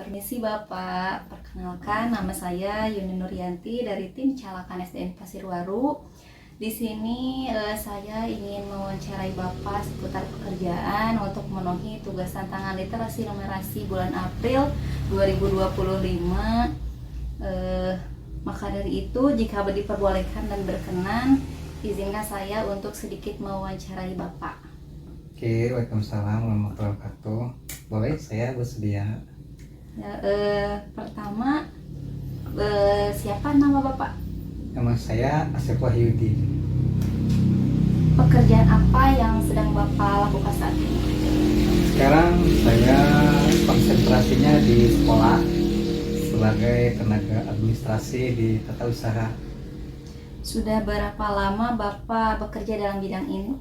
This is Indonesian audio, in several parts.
Permisi Bapak, perkenalkan nama saya Yuni Nuryanti dari tim Calakan SDN Pasirwaru. Di sini saya ingin mewawancarai Bapak seputar pekerjaan untuk memenuhi tugas tantangan literasi numerasi bulan April 2025. Maka dari itu, jika diperbolehkan dan berkenan, izinkan saya untuk sedikit mewawancarai Bapak. Oke, waalaikumsalam warahmatullahi wabarakatuh. Boleh, saya bersedia. Ya, pertama, siapa nama Bapak? Nama saya Asep Wahyudi. Pekerjaan apa yang sedang Bapak lakukan saat ini? Sekarang saya konsentrasinya di sekolah sebagai tenaga administrasi di tata usaha. Sudah berapa lama Bapak bekerja dalam bidang ini?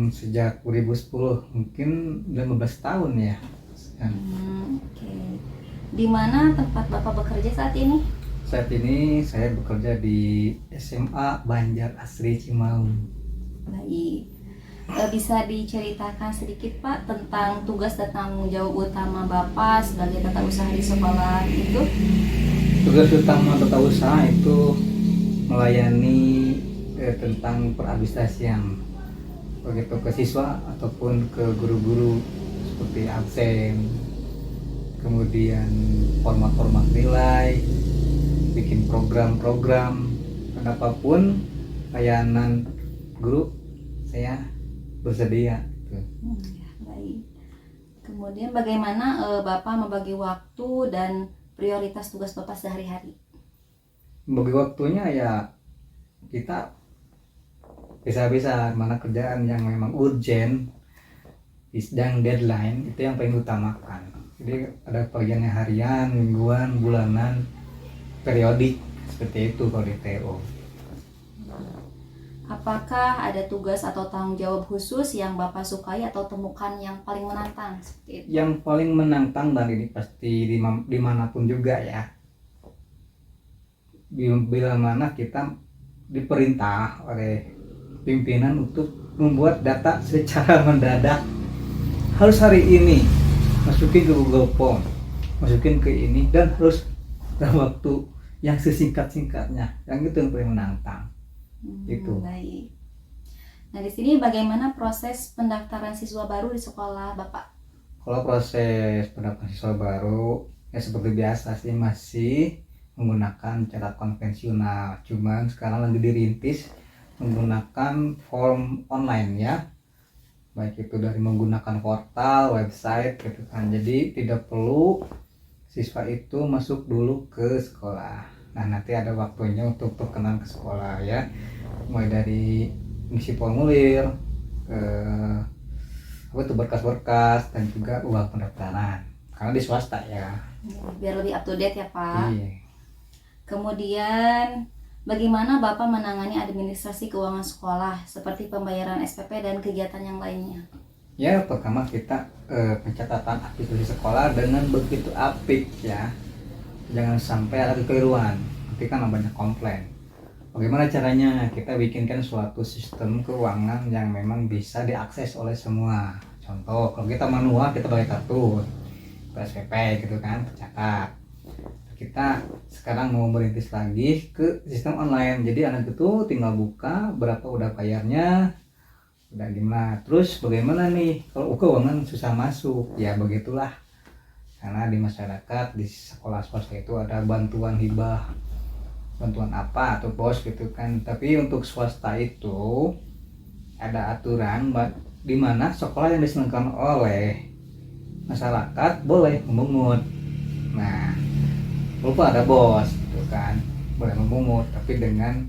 Sejak 2010, mungkin 15 tahun ya. Oke. Di mana tempat Bapak bekerja saat ini? Saat ini saya bekerja di SMA Banjar Asri Cimaung. Baik. Bisa diceritakan sedikit Pak tentang tugas dan tanggung jawab utama Bapak sebagai tata usaha di sekolah itu? Tugas utama tata usaha itu melayani tentang peradministrasian, begitu ke siswa ataupun ke guru-guru seperti absen, kemudian format-format nilai, bikin program-program, dan apapun layanan guru saya bersedia. Ya, baik. Kemudian bagaimana Bapak membagi waktu dan prioritas tugas Bapak sehari-hari? Bagi waktunya ya kita bisa-bisa, mana kerjaan yang memang urgent, sedang deadline, itu yang paling utamakan. Jadi ada bagiannya harian, mingguan, bulanan, periodik, seperti itu kalau di TO. Apakah ada tugas atau tanggung jawab khusus yang Bapak sukai atau temukan yang paling menantang seperti itu? Yang paling menantang, dan ini pasti dimanapun juga ya, bila mana kita diperintah oleh pimpinan untuk membuat data secara mendadak, harus hari ini masukin ke Google Form, masukin ke ini, dan harus dalam waktu yang sesingkat-singkatnya. Yang itu yang paling menantang. Gitu. Baik. Nah, di sini bagaimana proses pendaftaran siswa baru di sekolah Bapak? Kalau proses pendaftaran siswa baru ya seperti biasa sih, masih menggunakan cara konvensional. Cuman sekarang lagi dirintis menggunakan form online ya. Baik itu dari menggunakan portal, website gitu kan. Jadi tidak perlu siswa itu masuk dulu ke sekolah. Nah, nanti ada waktunya untuk perkenalan ke sekolah ya. Mulai dari ngisi formulir, berkas-berkas, dan juga uang pendaftaran. Karena di swasta ya. Biar lebih up to date ya Pak. Iya. Kemudian bagaimana Bapak menangani administrasi keuangan sekolah seperti pembayaran SPP dan kegiatan yang lainnya? Ya, pertama kita pencatatan aktivitas sekolah dengan begitu apik ya. Jangan sampai ada kekeliruan, nanti kan banyak komplain. Bagaimana caranya? Kita bikinkan suatu sistem keuangan yang memang bisa diakses oleh semua. Contoh, kalau kita manual, kita pakai kartu SPP gitu kan, tercatat. Kita sekarang mau merintis lagi ke sistem online. Jadi anak itu tinggal buka, berapa udah bayarnya, udah gimana. Terus bagaimana nih kalau keuangan susah masuk? Ya begitulah. Karena di masyarakat, di sekolah swasta itu ada bantuan hibah, bantuan apa atau bos gitu kan. Tapi untuk swasta itu ada aturan di mana sekolah yang diselenggarakan oleh masyarakat boleh memungut. Nah, lupa ada bos gitu kan, boleh memungut, tapi dengan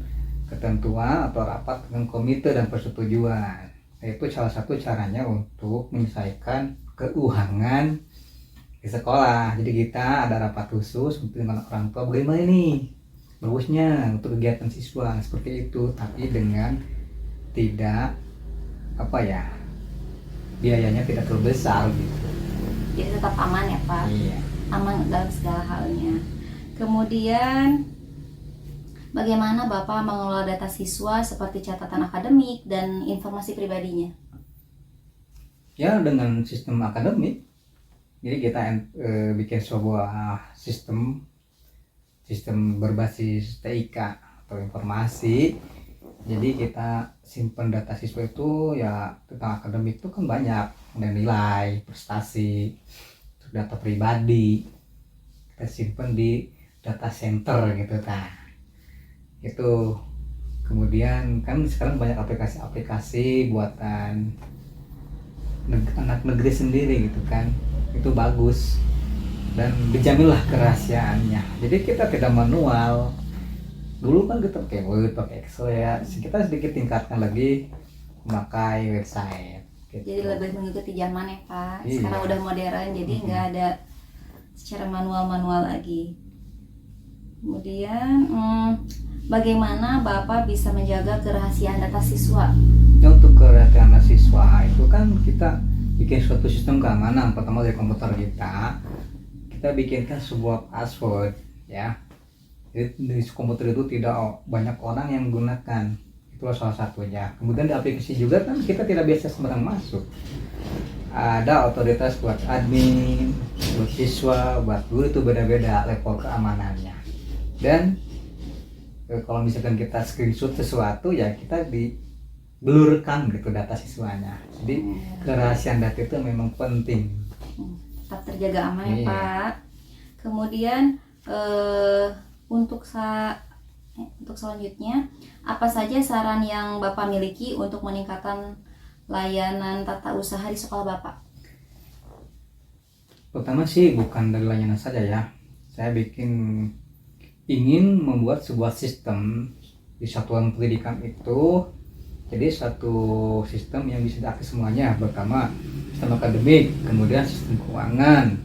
ketentuan atau rapat dengan komite dan persetujuan. Itu salah satu caranya untuk menyelesaikan keuangan di sekolah. Jadi kita ada rapat khusus untuk dengan orang tua, bagaimana ini bagusnya untuk kegiatan siswa seperti itu, tapi dengan tidak biayanya tidak terlalu besar gitu. Jadi tetap aman ya Pak? Iya. Aman dalam segala halnya. Kemudian bagaimana Bapak mengelola data siswa seperti catatan akademik dan informasi pribadinya? Ya, dengan sistem akademik Jadi kita bikin sebuah sistem berbasis TIK atau informasi. Jadi kita simpan data siswa itu ya tentang akademik itu kan banyak, ada nilai, prestasi, data pribadi, kita simpan di data center gitu kan. Itu kemudian kan sekarang banyak aplikasi-aplikasi buatan anak negeri sendiri gitu kan, itu bagus dan dijaminlah kerahasiaannya. Jadi kita tidak manual. Dulu kan kita pakai Word, pakai Excel ya. Kita sedikit tingkatkan lagi memakai website. Gitu. Jadi lebih mengikuti zaman ya Pak. Iya. Sekarang udah modern, jadi nggak ada secara manual lagi. Kemudian bagaimana Bapak bisa menjaga kerahasiaan data siswa? Ya, untuk kerahasiaan siswa itu kan kita bikin suatu sistem keamanan. Pertama dari komputer kita bikinkan sebuah password ya. Jadi di komputer itu tidak banyak orang yang menggunakan, itulah salah satunya. Kemudian di aplikasi juga kan kita tidak biasa sembarang masuk, ada otoritas buat admin, buat siswa, buat guru, itu beda-beda level keamanannya. Dan kalau misalkan kita screenshot sesuatu ya kita diblurkan gitu data siswanya. Jadi kerahasiaan data itu memang penting, tetap terjaga aman ya Iya. Pak. Kemudian untuk selanjutnya, apa saja saran yang Bapak miliki untuk meningkatkan layanan tata usaha di sekolah Bapak? Pertama sih bukan dari layanan saja ya, saya ingin membuat sebuah sistem di satuan pendidikan itu, jadi satu sistem yang bisa diakses semuanya. Pertama sistem akademik, kemudian sistem keuangan,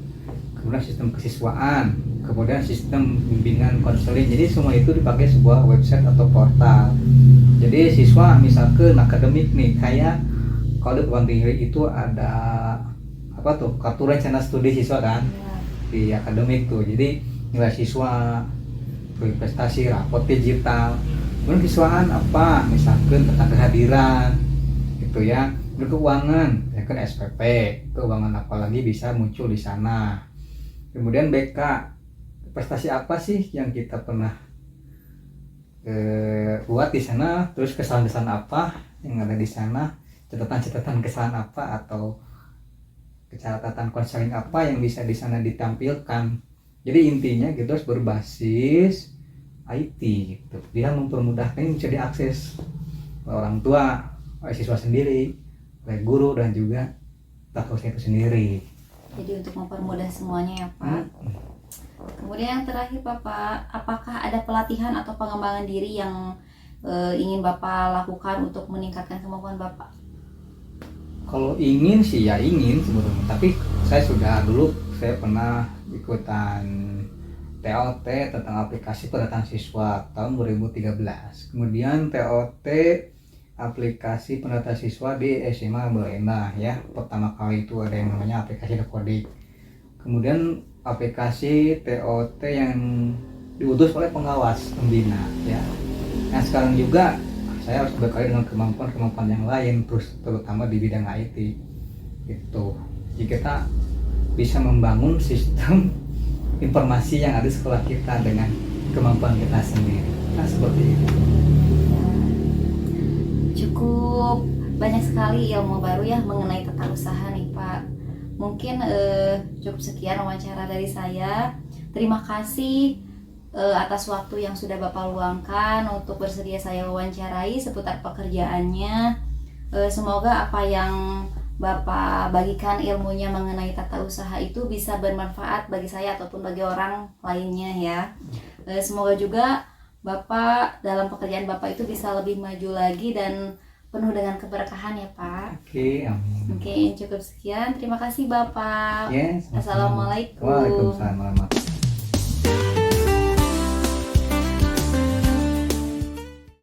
kemudian sistem kesiswaan, kemudian sistem bimbingan konseling. Jadi semua itu dipakai sebuah website atau portal. Jadi siswa misalkan akademik nih, kayak kalau di Perguruan Tinggi itu ada apa tuh, kartu rencana studi siswa kan di akademik tuh. Jadi nilai siswa, prestasi, rapot digital. Kemudian kesiswaan apa, misalkan tentang kehadiran gitu ya. Keuangan ya kan SPP, keuangan apalagi bisa muncul di sana. Kemudian BK, prestasi apa sih yang kita pernah buat di sana, terus kesalahan-kesalahan apa yang ada di sana, catatan-catatan kesalahan apa atau catatan konseling apa yang bisa di sana ditampilkan. Jadi intinya gitu harus berbasis IT gitu. Dia mempermudahkan, bisa diakses oleh orang tua, oleh siswa sendiri, oleh guru, dan juga fakultas itu sendiri. Jadi untuk mempermudah semuanya ya Pak. Kemudian yang terakhir Bapak, apakah ada pelatihan atau pengembangan diri yang ingin Bapak lakukan untuk meningkatkan kemampuan Bapak? Kalau ingin sih ya ingin sebetulnya, tapi saya pernah ikutan TOT tentang aplikasi pendataan siswa tahun 2013. Kemudian TOT aplikasi pendataan siswa di SMA Belenda ya. Pertama kali itu ada yang namanya aplikasi Dekodik. Kemudian aplikasi TOT yang diutus oleh pengawas pembina ya. Nah sekarang juga saya harus berkali dengan kemampuan yang lain, terus terutama di bidang IT gitu. Jadi kita bisa membangun sistem informasi yang ada di sekolah kita dengan kemampuan kita sendiri. Nah seperti itu. Cukup banyak sekali ilmu baru ya mengenai tata usaha nih Pak. Mungkin cukup sekian wawancara dari saya. Terima kasih atas waktu yang sudah Bapak luangkan untuk bersedia saya wawancarai seputar pekerjaannya. Semoga apa yang Bapak bagikan ilmunya mengenai tata usaha itu bisa bermanfaat bagi saya ataupun bagi orang lainnya ya. Semoga juga Bapak dalam pekerjaan Bapak itu bisa lebih maju lagi dan penuh dengan keberkahan ya Pak. Oke, amin. Mungkin cukup sekian. Terima kasih Bapak. Yes, Assalamualaikum. Waalaikumsalam warahmatullahi wabarakatuh.